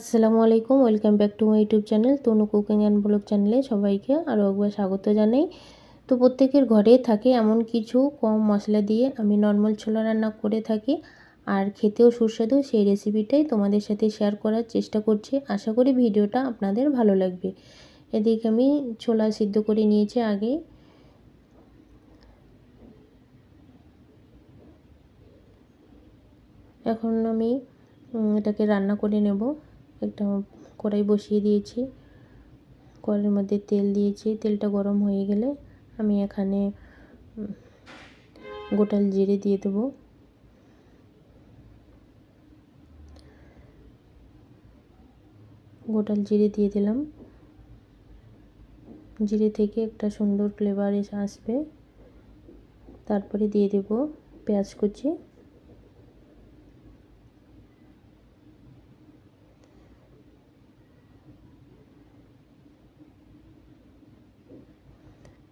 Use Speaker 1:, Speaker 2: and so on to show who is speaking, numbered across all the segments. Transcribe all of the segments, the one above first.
Speaker 1: আসসালামু আলাইকুম, welcome back to my YouTube channel Tanu cooking and blog চ্যানেলে সবাইকে আরও একবার স্বাগত জানাই। তো প্রত্যেকের ঘরে থাকে এমন কিছু কম মশলা দিয়ে আমি নর্মাল ছোলা রান্না করে থাকি, আর খেতেও সুস্বাদু। সেই রেসিপিটাই তোমাদের সাথে শেয়ার করার চেষ্টা করছি। আশা করি ভিডিওটা আপনাদের ভালো লাগবে। এদিকে আমি ছোলা সিদ্ধ করে নিয়েছি আগে। এখন আমি এটাকে রান্না করে নেব। একটা কড়াই বসিয়ে দিয়েছি, কড়াইয়ের মধ্যে তেল দিয়েছি। তেলটা গরম হয়ে গেলে আমি এখানে গোটা জিরে দিয়ে দেবো। গোটা জিরে দিয়ে দিলাম। জিরে থেকে একটা সুন্দর ফ্লেভার আসবে। তারপরে দিয়ে দেব পেঁয়াজ কুচি।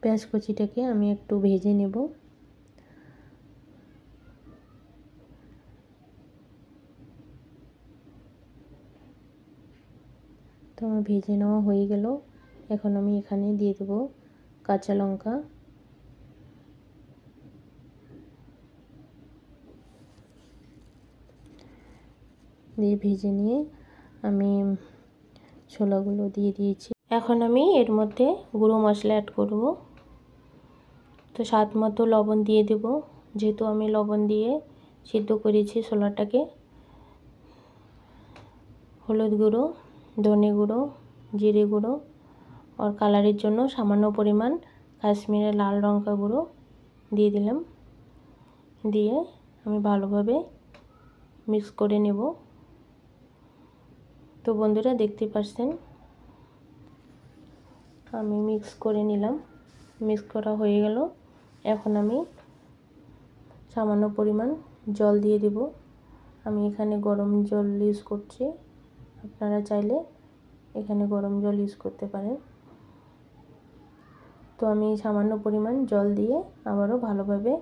Speaker 1: পেঁয়াজ কুচিটাকে আমি একটু ভেজে নেব। তো আমার ভেজে নেওয়া হয়ে গেল। এখন আমি এখানে দিয়ে দেব কাঁচা লঙ্কা। দিয়ে ভেজে নিয়ে আমি ছোলাগুলো দিয়ে দিয়েছি। এখন আমি এর মধ্যে গুঁড়ো মশলা অ্যাড করব। তো স্বাদ মতো লবণ দিয়ে দেব, যেহেতু আমি লবণ দিয়ে সিদ্ধ করেছি ছোলাটাকে। হলুদ গুঁড়ো, ধনে গুঁড়ো, জিরে গুঁড়ো আর কালারের জন্য সামান্য পরিমাণ কাশ্মীরি লাল লঙ্কা গুঁড়ো দিয়ে দিলাম। দিয়ে আমি ভালোভাবে মিক্স করে নেব। তো বন্ধুরা দেখতে পাচ্ছেন আমি মিক্স করে নিলাম। মিক্স করা হয়ে গেল। এখন আমি সামান্য পরিমাণ জল দিয়ে দেব। আমি এখানে গরম জল ইউজ করছি, আপনারা চাইলে এখানে গরম জল ইউজ করতে পারেন। তো আমি সামান্য পরিমাণ জল দিয়ে আবারও ভালোভাবে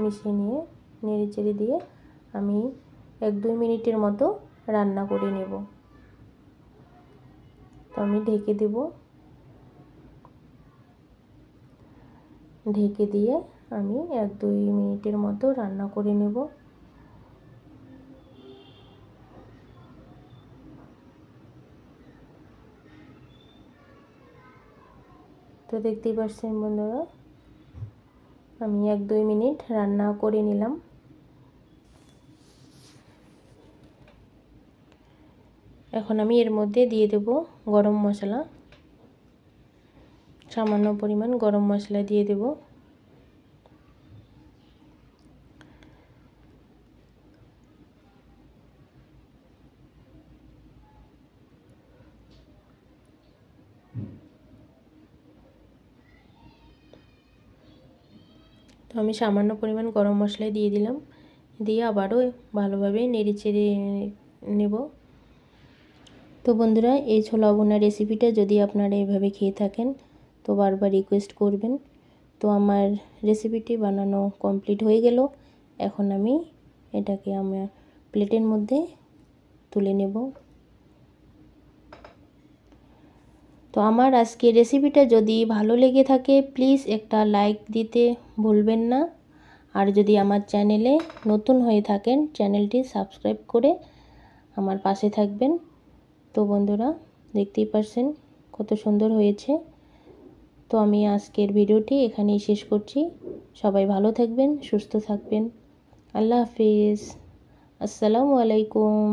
Speaker 1: মিশিয়ে নিয়ে নেড়েচেড়ে দিয়ে আমি 1-2 মিনিটের মতো রান্না করে নেব। তো আমি ঢেকে দেব। ঢেকে দিয়ে আমি 1-2 মিনিটের মতো রান্না করে নেব। তো দেখতেই পাচ্ছেন বন্ধুরা, আমি 1-2 মিনিট রান্না করে নিলাম। এখন আমি এর মধ্যে দিয়ে দেব গরম মশলা। সামান্য পরিমাণ গরম মশলা দিয়ে দেব। তো আমি সামান্য পরিমাণ গরম মশলা দিয়ে দিলাম। দিয়ে আবারও ভালোভাবে নেড়েচেড়ে নেব। তো বন্ধুরা, এই ছোলা ভুনা রেসিপিটা যদি আপনারা এভাবে খেয়ে থাকেন তো বারবার রিকোয়েস্ট করবেন। তো আমার রেসিপিটি বানানো কমপ্লিট হয়ে গেল। এখন আমি এটাকে আমার প্লেটের মধ্যে তুলে নেব। তো আমার আজকে রেসিপিটা যদি ভালো লেগে থাকে প্লিজ একটা লাইক দিতে ভুলবেন না। আর যদি আমার চ্যানেলে নতুন হয়ে থাকেন চ্যানেলটি সাবস্ক্রাইব করে আমার পাশে থাকবেন। তো বন্ধুরা দেখতেই পাচ্ছেন কত সুন্দর হয়েছে। তো আমি আজকের ভিডিওটি এখানেই শেষ করছি। সবাই ভালো থাকবেন, সুস্থ থাকবেন। আল্লাহ হাফিজ। আসসালামু আলাইকুম।